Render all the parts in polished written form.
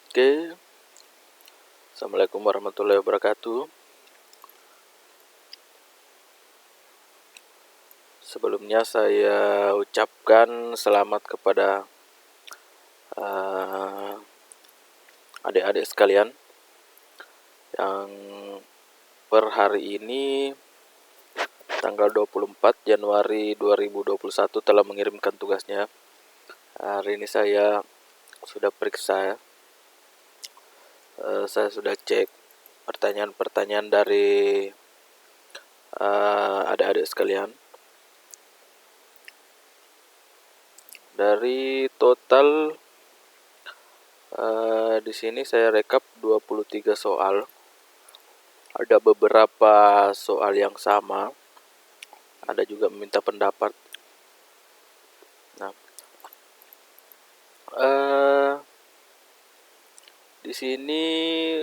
Oke, Assalamualaikum warahmatullahi wabarakatuh. Sebelumnya saya ucapkan selamat kepada uh, adik-adik sekalian yang per hari ini tanggal 24 Januari 2021 telah mengirimkan tugasnya. Hari ini saya sudah periksa, saya sudah cek pertanyaan-pertanyaan dari adik-adik sekalian. Dari total di sini saya rekap 23 soal. Ada beberapa soal yang sama, ada juga meminta pendapat. Nah, di sini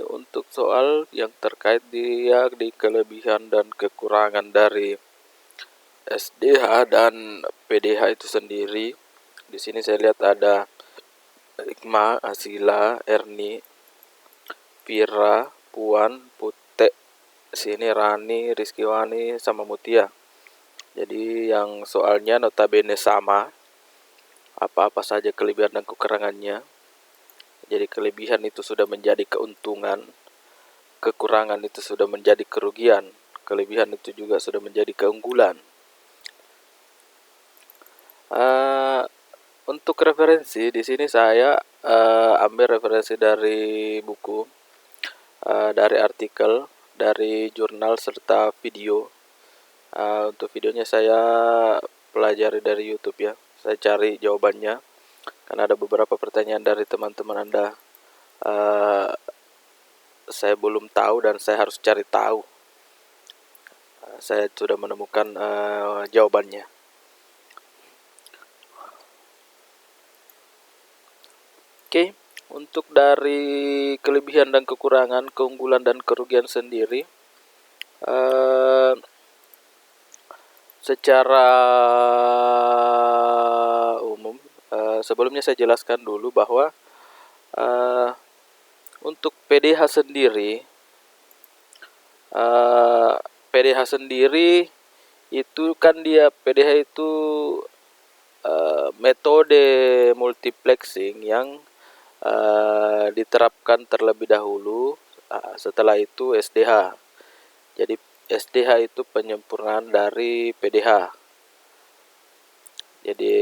untuk soal yang terkait dia di kelebihan dan kekurangan dari SDH dan PDH itu sendiri. Di sini saya lihat ada Ikma, Asila, Erni, Pira, Puan, Pute, sini Rani, Rizkiwani, sama Mutia. Jadi yang soalnya notabene sama, apa-apa saja kelebihan dan kekurangannya. Jadi kelebihan itu sudah menjadi keuntungan, kekurangan itu sudah menjadi kerugian, kelebihan itu juga sudah menjadi keunggulan. Untuk referensi di sini saya ambil referensi dari buku, dari artikel, dari jurnal serta video. Untuk videonya saya pelajari dari YouTube ya. Saya cari jawabannya karena ada beberapa pertanyaan dari teman-teman Anda saya belum tahu dan saya harus cari tahu. Saya sudah menemukan jawabannya. Oke, untuk dari kelebihan dan kekurangan, keunggulan dan kerugian sendiri, secara umum, sebelumnya saya jelaskan dulu bahwa untuk PDH sendiri, itu kan dia PDH itu metode multiplexing yang diterapkan terlebih dahulu. Setelah itu SDH. Jadi SDH itu penyempurnaan dari PDH. Jadi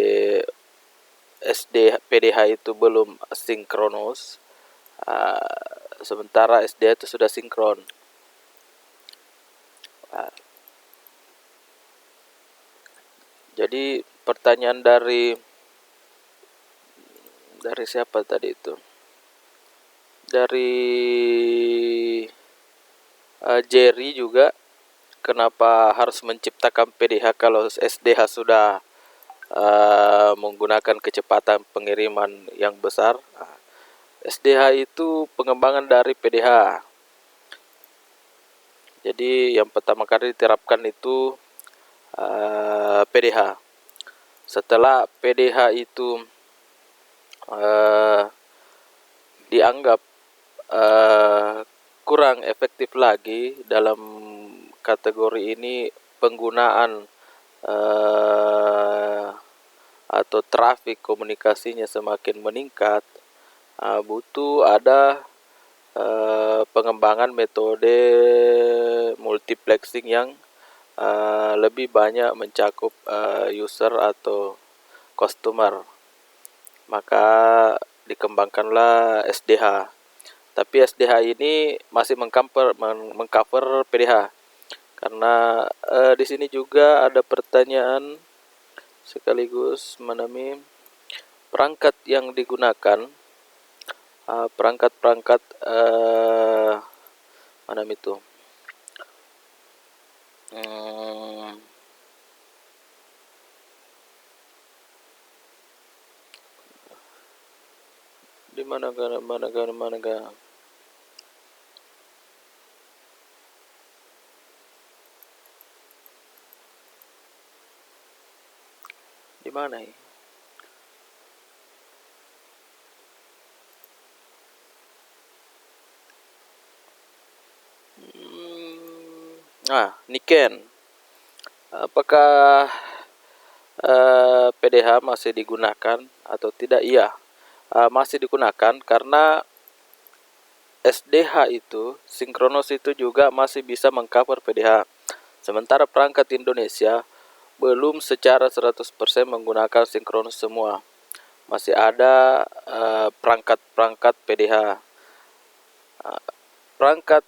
PDH itu belum sinkronos, sementara SDH itu sudah sinkron. Jadi pertanyaan dari siapa tadi itu? Dari Jerry juga, kenapa harus menciptakan PDH kalau SDH sudah menggunakan kecepatan pengiriman yang besar? SDH itu pengembangan dari PDH. Jadi yang pertama kali diterapkan itu PDH. Setelah PDH itu dianggap kurang efektif lagi dalam kategori ini, penggunaan atau trafik komunikasinya semakin meningkat, butuh ada pengembangan metode multiplexing yang lebih banyak mencakup user atau customer. Maka dikembangkanlah SDH. Tapi SDH ini masih mengcover PDH. Karena di sini juga ada pertanyaan sekaligus mengenai perangkat yang digunakan, perangkat-perangkat mana itu? Di mana di mana ya? Nah, niken. Apakah PDH masih digunakan atau tidak? Iya, masih digunakan karena SDH itu, sinkronos itu juga masih bisa mengcover PDH. Sementara perangkat Indonesia belum secara 100% menggunakan sinkronos semua. Masih ada perangkat-perangkat PDH. Perangkat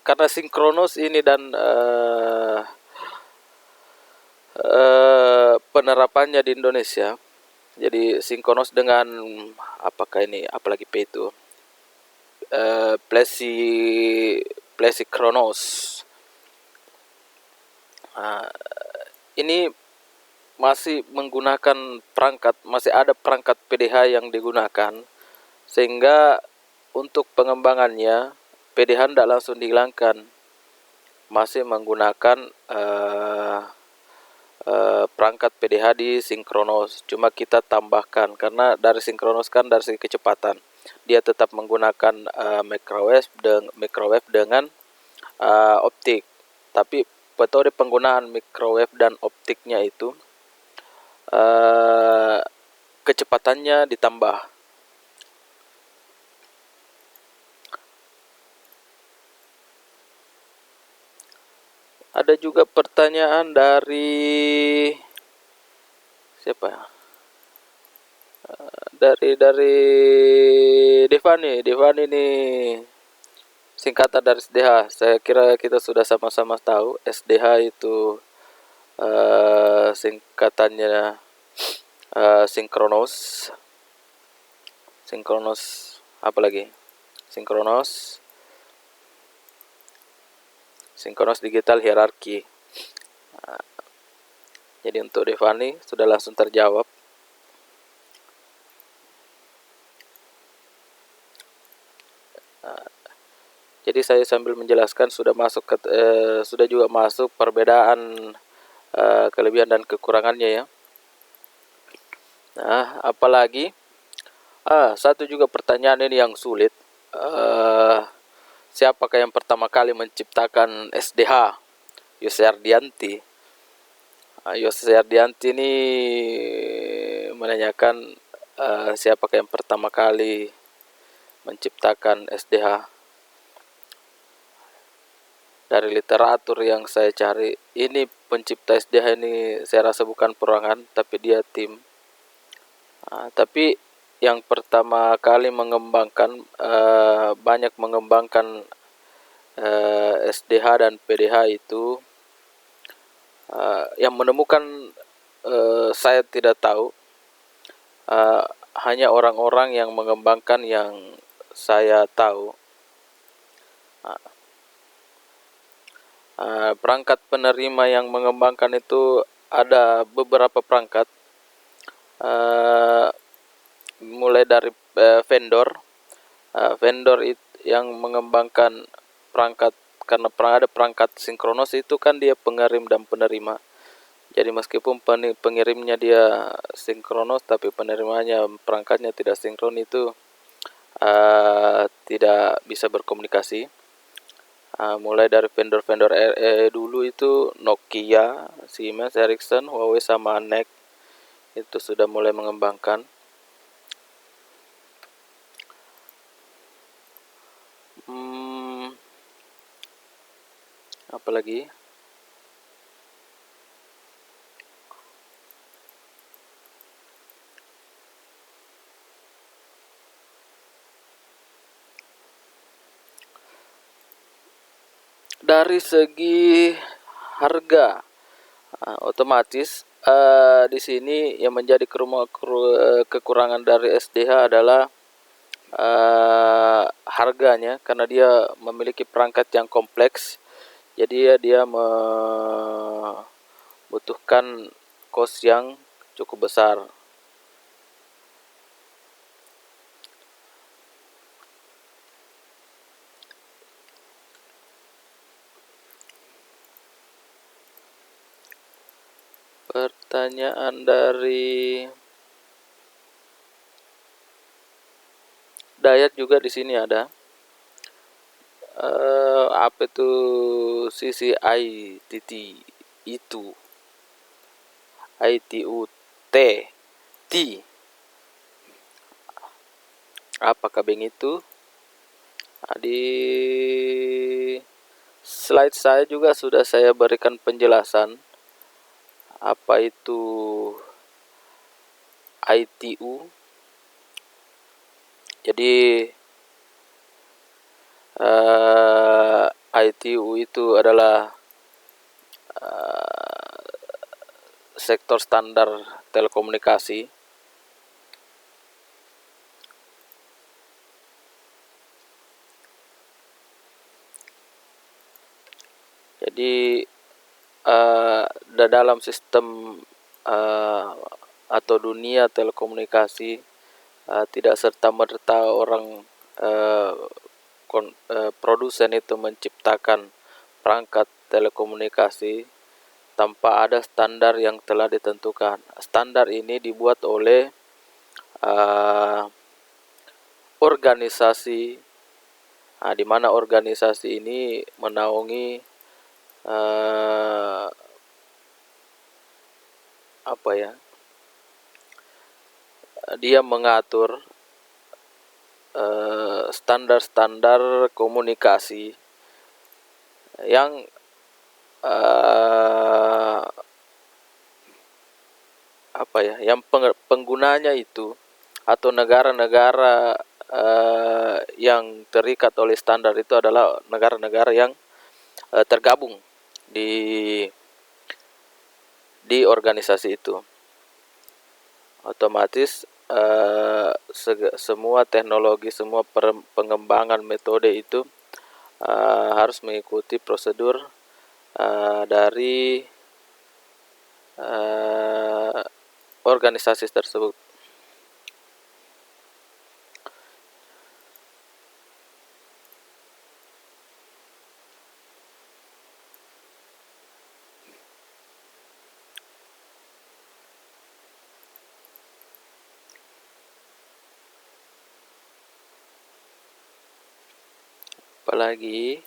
karena sinkronos ini dan penerapannya di Indonesia, jadi sinkronos dengan apakah ini apalagi P itu plesikronos. Ini masih menggunakan perangkat, masih ada perangkat PDH yang digunakan, sehingga untuk pengembangannya PDH tidak langsung dihilangkan, masih menggunakan perangkat PDH di sinkronos. Cuma kita tambahkan karena dari sinkronos kan dari segi kecepatan dia tetap menggunakan microwave dengan optik, tapi metode penggunaan microwave dan optiknya itu kecepatannya ditambah. Ada juga pertanyaan dari siapa ya? Dari Devani nih, singkatan dari SDH. Saya kira kita sudah sama-sama tahu SDH itu singkatannya sinkronos. Sinkronos apa lagi? Sinkronos digital hierarki. Jadi untuk Devani sudah langsung terjawab. Jadi saya sambil menjelaskan sudah juga masuk perbedaan kelebihan dan kekurangannya ya. Nah, apalagi satu juga pertanyaan ini yang sulit. Siapakah yang pertama kali menciptakan SDH? Yose Ardianti. Yose Ardianti ini menanyakan siapakah yang pertama kali menciptakan SDH. Dari literatur yang saya cari, ini pencipta SDH ini saya rasa bukan perorangan, tapi dia tim. Tapi yang pertama kali mengembangkan banyak mengembangkan SDH dan PDH itu yang menemukan saya tidak tahu, hanya orang-orang yang mengembangkan yang saya tahu. Perangkat penerima yang mengembangkan itu ada beberapa perangkat, mulai dari vendor yang mengembangkan perangkat, karena ada perangkat sinkronos itu kan dia pengirim dan penerima. Jadi meskipun pengirimnya dia sinkronos tapi penerimanya perangkatnya tidak sinkron, itu tidak bisa berkomunikasi. Mulai dari vendor-vendor dulu itu Nokia, Siemens, Ericsson, Huawei sama NEC itu sudah mulai mengembangkan. Apalagi dari segi harga, otomatis di sini yang menjadi kekurangan dari SDH adalah harganya, karena dia memiliki perangkat yang kompleks. Jadi dia membutuhkan cost yang cukup besar. Pertanyaan dari Dayat juga di sini ada. apa itu CCITT itu ITUT T, apakah begitu? Nah, di slide saya juga sudah saya berikan penjelasan apa itu ITU. Jadi ITU itu adalah sektor standar telekomunikasi. Jadi dalam sistem atau dunia telekomunikasi tidak serta-merta orang produsen itu menciptakan perangkat telekomunikasi tanpa ada standar yang telah ditentukan. Standar ini dibuat oleh organisasi, di mana organisasi ini menaungi dia mengatur standar-standar komunikasi yang yang penggunanya itu atau negara-negara yang terikat oleh standar itu adalah negara-negara yang tergabung di organisasi itu. Otomatis semua teknologi, semua pengembangan metode itu harus mengikuti prosedur dari organisasi tersebut. Apalagi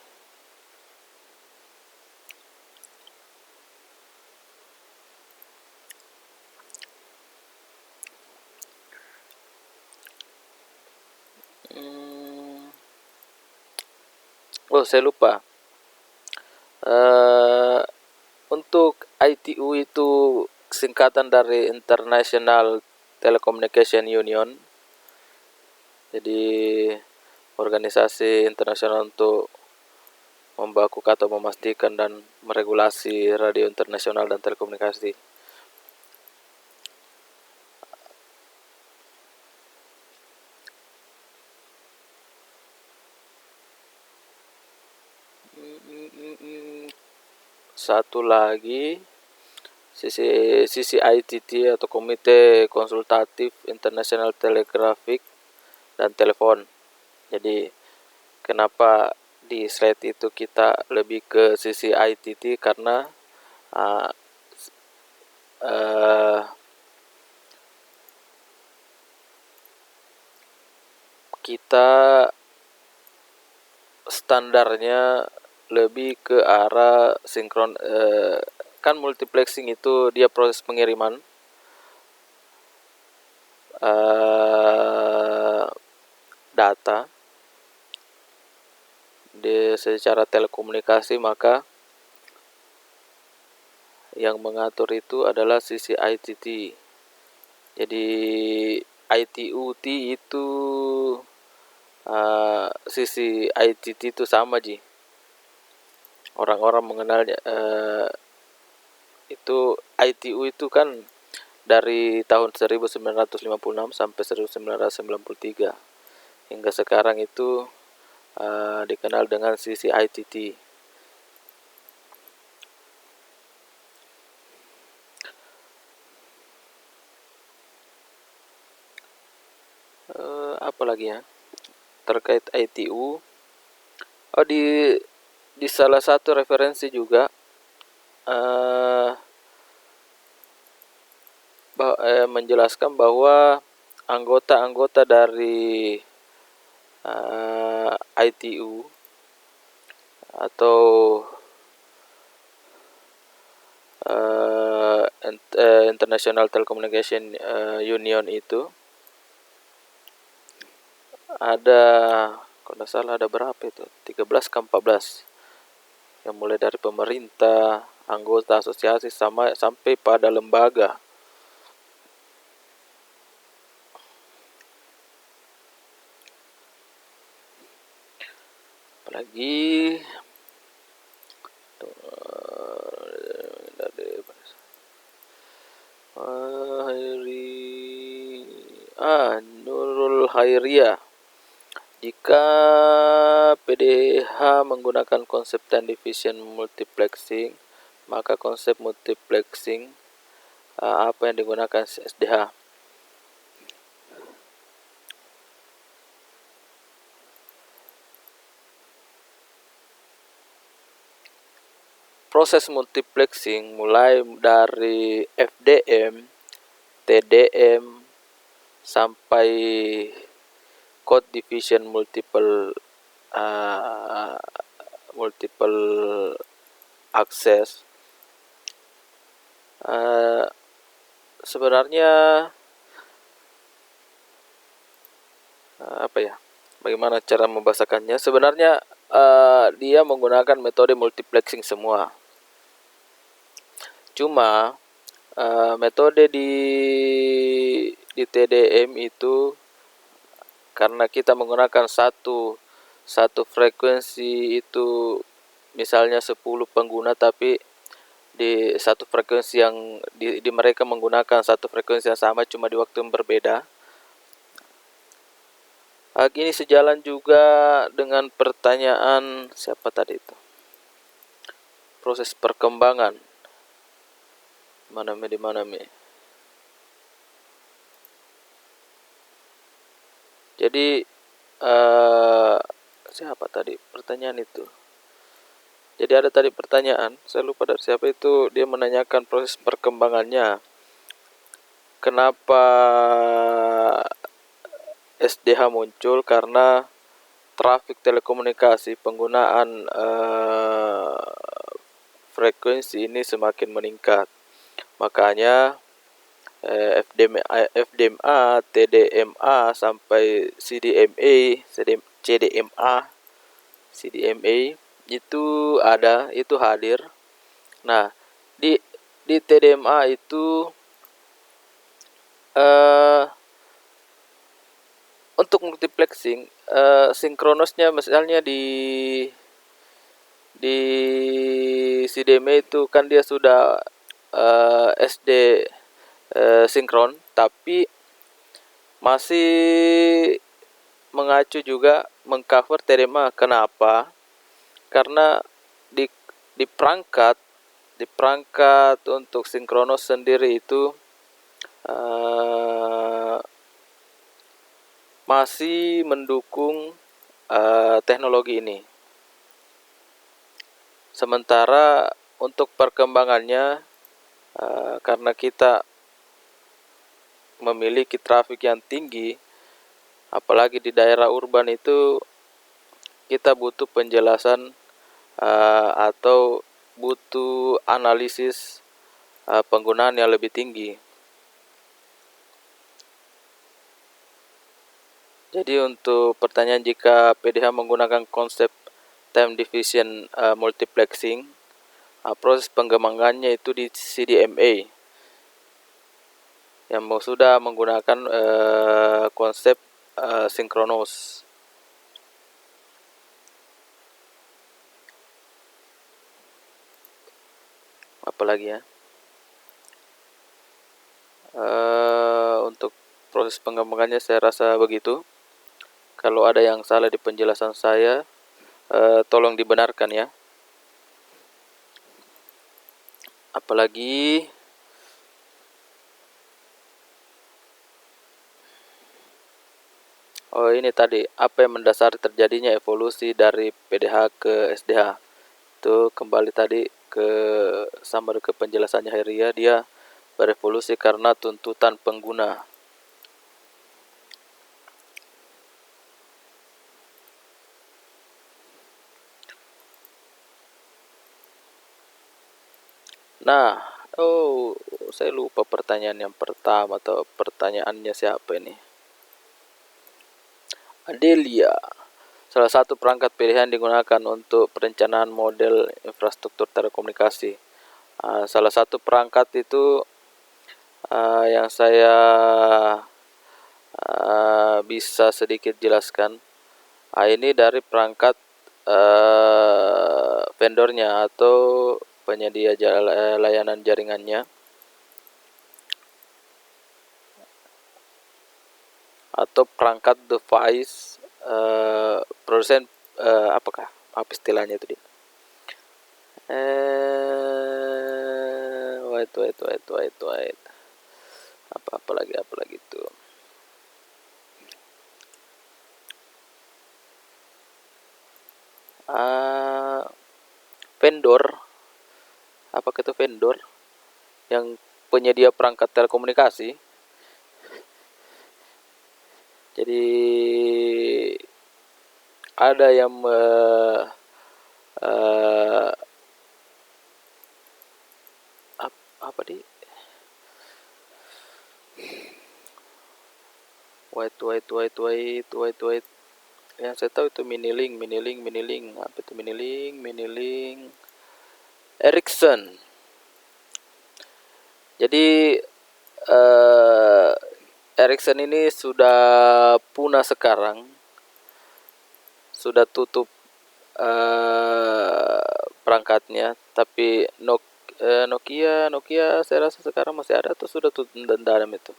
saya lupa. Untuk ITU itu singkatan dari International Telecommunication Union. Jadi organisasi internasional untuk membakukan atau memastikan dan meregulasi radio internasional dan telekomunikasi. Satu lagi CCITT atau Komite Konsultatif Internasional Telegrafik dan Telepon. Jadi kenapa di slide itu kita lebih ke CCITT karena kita standarnya lebih ke arah sinkron. Kan multiplexing itu dia proses pengiriman data secara telekomunikasi, maka yang mengatur itu adalah CCITT. Jadi ITUT itu CCITT itu sama Ji. Orang-orang mengenalnya itu ITU itu kan dari tahun 1956 sampai 1993 hingga sekarang itu dikenal dengan CCITT. Apa lagi ya terkait ITU? Di salah satu referensi juga menjelaskan bahwa anggota-anggota dari ITU atau International Telecommunication Union itu ada, kalau tidak salah ada berapa itu, 13 ke 14, yang mulai dari pemerintah, anggota asosiasi, sampai pada lembaga. Apalagi Nurul Hairiyah, jika PDH menggunakan konsep time division multiplexing, maka konsep multiplexing apa yang digunakan SDH? Proses multiplexing mulai dari FDM, TDM, sampai code division multiple access. Sebenarnya apa ya? Bagaimana cara membahasakannya? Sebenarnya dia menggunakan metode multiplexing semua. Cuma metode di TDM itu, karena kita menggunakan satu frekuensi itu, misalnya 10 pengguna, tapi di satu frekuensi yang di mereka menggunakan satu frekuensi yang sama, cuma di waktu yang berbeda. Ini sejalan juga dengan pertanyaan siapa tadi itu, proses perkembangan di mana. Jadi siapa tadi pertanyaan itu? Jadi ada tadi pertanyaan, saya lupa dari siapa itu, dia menanyakan proses perkembangannya. Kenapa SDH muncul? Karena trafik telekomunikasi, penggunaan frekuensi ini semakin meningkat. Makanya FDMA, TDMA, sampai CDMA itu hadir. Nah, di TDMA itu untuk multiplexing, sinkronosnya misalnya di CDMA itu kan dia sudah SD sinkron, tapi masih mengacu juga mengcover TDMA. Kenapa? Karena di perangkat untuk sinkronos sendiri itu masih mendukung teknologi ini. Sementara untuk perkembangannya, karena kita memiliki trafik yang tinggi, apalagi di daerah urban itu, kita butuh penjelasan atau butuh analisis penggunaan yang lebih tinggi. Jadi untuk pertanyaan jika PDH menggunakan konsep time division multiplexing, proses pengembangannya itu di CDMA yang sudah menggunakan konsep sinkronos. Apalagi ya, untuk proses pengembangannya saya rasa begitu. Kalau ada yang salah di penjelasan saya, tolong dibenarkan ya. Apalagi ini tadi, apa yang mendasari terjadinya evolusi dari PDH ke SDH? Itu kembali tadi sama ke penjelasannya Hairiyah, dia berevolusi karena tuntutan pengguna. Nah, oh, saya lupa pertanyaan yang pertama atau pertanyaannya siapa ini? Adelia. Salah satu perangkat pilihan digunakan untuk perencanaan model infrastruktur telekomunikasi. Salah satu perangkat itu yang saya bisa sedikit jelaskan. Ini dari perangkat vendornya atau penyedia layanan jaringannya, atau perangkat device produsen, apakah apa istilahnya itu dia? Wait. Apa lagi itu? Vendor, apakah itu vendor yang penyedia perangkat telekomunikasi? Jadi ada yang apa di wait, yang saya tahu itu Minilink, apa itu Minilink Ericsson. Jadi Ericsson ini sudah punah sekarang, sudah tutup perangkatnya, tapi Nokia saya rasa sekarang masih ada atau sudah tutup dalam itu.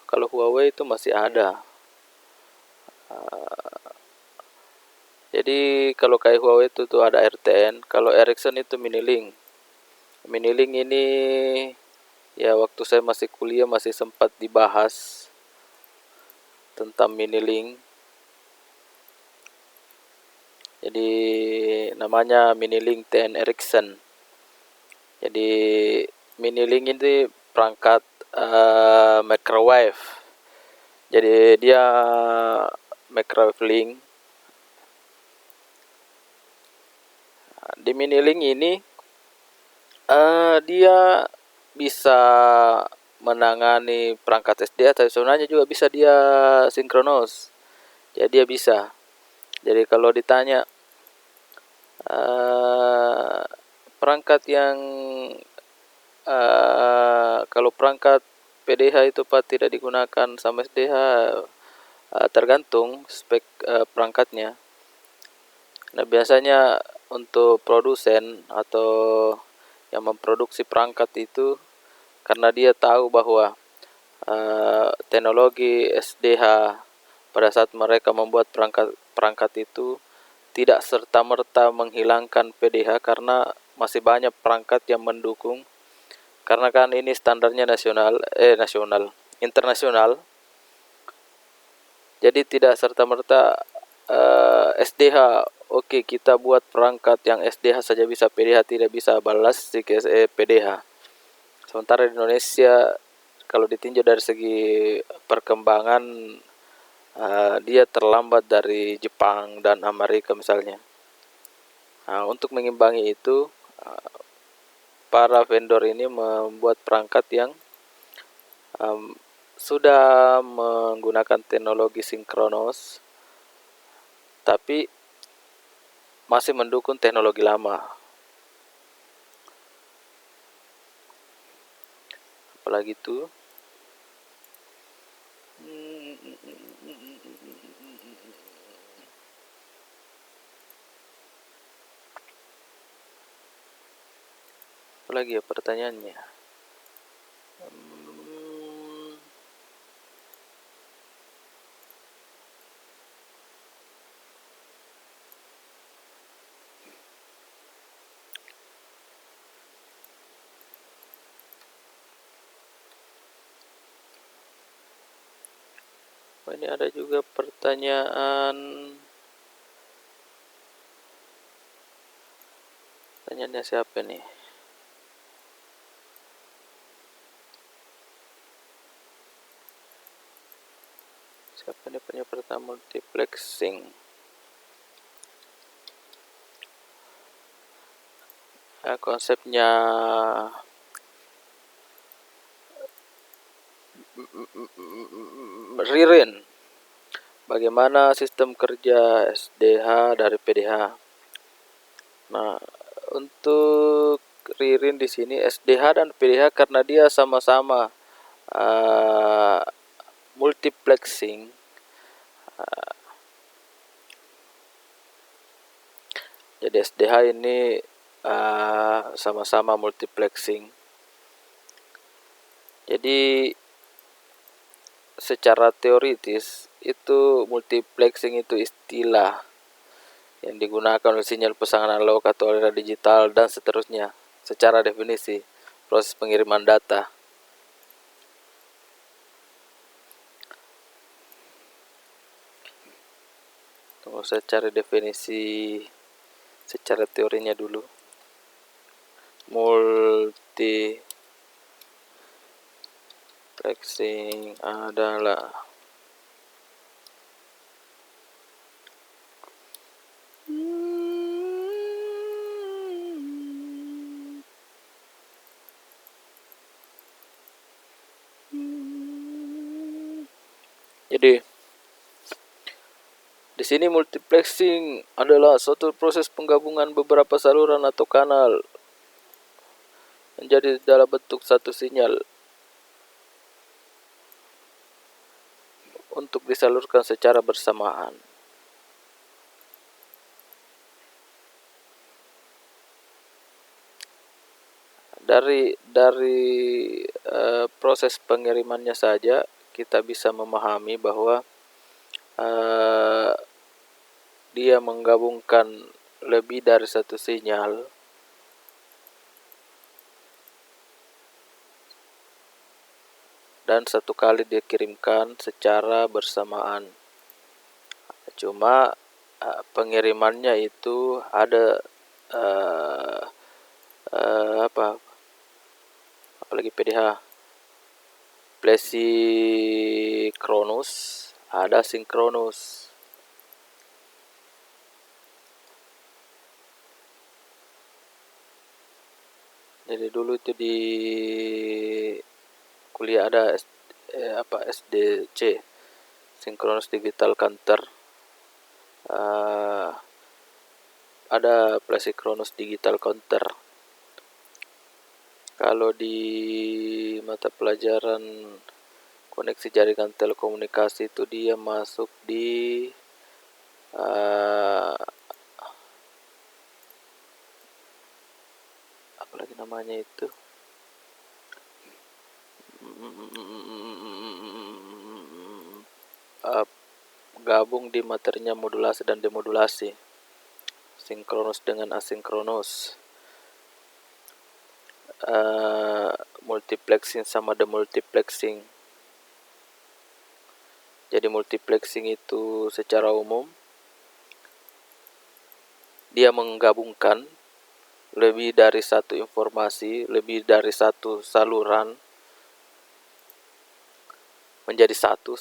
Kalau Huawei itu masih ada. Jadi kalau kayak Huawei itu tuh ada RTN, kalau Ericsson itu Minilink. Minilink ini ya waktu saya masih kuliah masih sempat dibahas tentang Minilink. Jadi namanya Minilink TN Ericsson. Jadi Minilink ini perangkat microwave. Jadi dia microwave link. Di Minilink ini dia bisa menangani perangkat SDA, tapi sebenarnya juga bisa dia sinkronos. Jadi dia bisa. Jadi kalau ditanya perangkat yang kalau perangkat PDH itu Pak tidak digunakan sama SDH, tergantung spek perangkatnya. Nah biasanya untuk produsen atau yang memproduksi perangkat itu, karena dia tahu bahwa teknologi SDH pada saat mereka membuat perangkat itu tidak serta-merta menghilangkan PDH, karena masih banyak perangkat yang mendukung, karena kan ini standarnya internasional. Jadi tidak serta-merta SDH oke, kita buat perangkat yang SDH saja bisa PDH, tidak bisa balas PDH. Sementara di Indonesia kalau ditinjau dari segi perkembangan, dia terlambat dari Jepang dan Amerika misalnya. Untuk mengimbangi itu, para vendor ini membuat perangkat yang sudah menggunakan teknologi sinkronos, tapi masih mendukung teknologi lama. Apalagi itu apalagi ya pertanyaannya. Ini ada juga pertanyaannya siapa nih? Siapa nih punya pertama multiplexing? Konsepnya Ririn, bagaimana sistem kerja SDH dari PDH. Nah, untuk Ririn di sini SDH dan PDH karena dia sama-sama multiplexing. Jadi SDH ini sama-sama multiplexing. Jadi secara teoritis itu multiplexing itu istilah yang digunakan oleh sinyal pesan analog atau era digital dan seterusnya. Secara definisi proses pengiriman data. Tunggu saya cari definisi secara teorinya dulu. Multiplexing adalah jadi di sini multiplexing adalah suatu proses penggabungan beberapa saluran atau kanal menjadi dalam bentuk satu sinyal untuk disalurkan secara bersamaan. Dari proses pengirimannya saja kita bisa memahami bahwa dia menggabungkan lebih dari satu sinyal dan satu kali dikirimkan secara bersamaan. Cuma pengirimannya itu ada apalagi PDH, plesinkronus, ada sinkronus. Jadi dulu itu di kuliah ada SDC, sinkronus digital counter. Ada plesinkronus digital counter. Kalau di mata pelajaran koneksi jaringan telekomunikasi itu dia masuk di apalagi namanya itu gabung di materinya modulasi dan demodulasi, sinkronus dengan asinkronus, multiplexing sama demultiplexing. Jadi multiplexing itu secara umum dia menggabungkan lebih dari satu informasi, lebih dari satu saluran menjadi satu.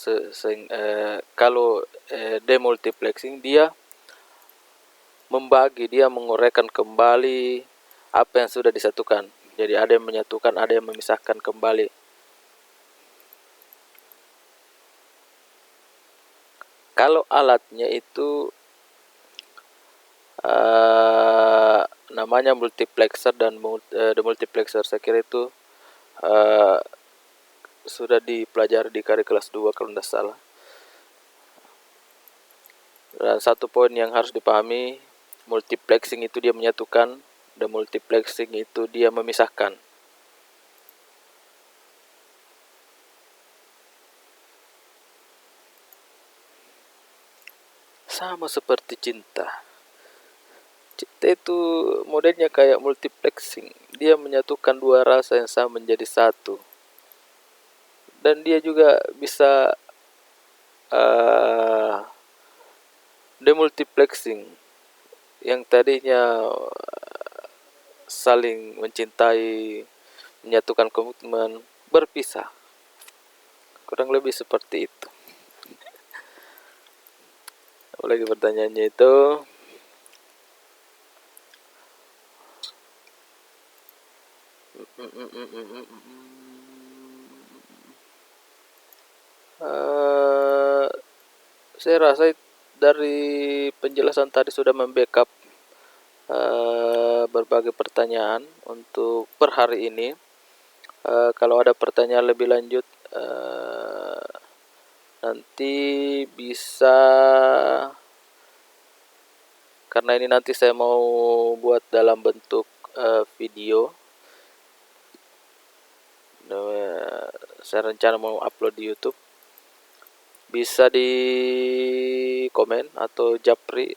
Kalau demultiplexing dia membagi, dia menguraikan kembali apa yang sudah disatukan. Jadi ada yang menyatukan, ada yang memisahkan kembali. Kalau alatnya itu namanya multiplexer dan demultiplexer, saya kira itu sudah dipelajari di KD kelas 2 kalau tidak salah. Dan satu poin yang harus dipahami, multiplexing itu dia menyatukan, demultiplexing itu dia memisahkan. Sama seperti cinta. Cinta itu modelnya kayak multiplexing. Dia menyatukan dua rasa yang sama menjadi satu. Dan dia juga bisa demultiplexing. Yang tadinya saling mencintai, menyatukan komitmen, berpisah. Kurang lebih seperti itu. Apalagi pertanyaannya itu, Saya rasa dari penjelasan tadi sudah membackup berbagai pertanyaan untuk per hari ini. Kalau ada pertanyaan lebih lanjut, nanti bisa, karena ini nanti saya mau buat dalam bentuk video. Saya rencana mau upload di YouTube. Bisa di komen atau japri,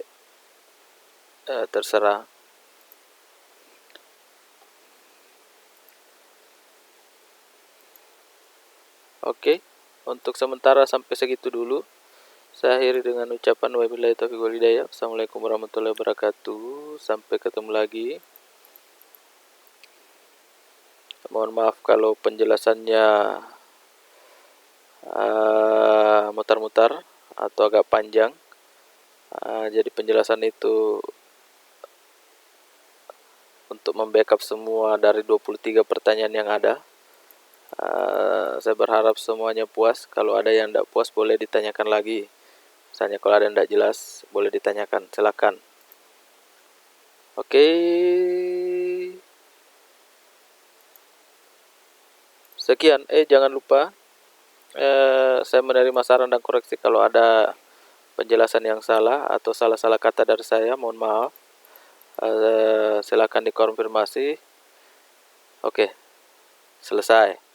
terserah. Oke, untuk sementara sampai segitu dulu. Saya akhiri dengan ucapan wabillahi taufiq wal hidayah. Assalamualaikum warahmatullahi wabarakatuh. Sampai ketemu lagi. Mohon maaf kalau penjelasannya mutar-mutar atau agak panjang. Jadi penjelasan itu untuk membackup semua dari 23 pertanyaan yang ada. Saya berharap semuanya puas. Kalau ada yang tidak puas boleh ditanyakan lagi. Misalnya kalau ada yang tidak jelas boleh ditanyakan, silakan. Oke. Sekian. Jangan lupa saya menerima saran dan koreksi kalau ada penjelasan yang salah atau salah-salah kata dari saya, mohon maaf. Silakan dikonfirmasi. Oke, selesai.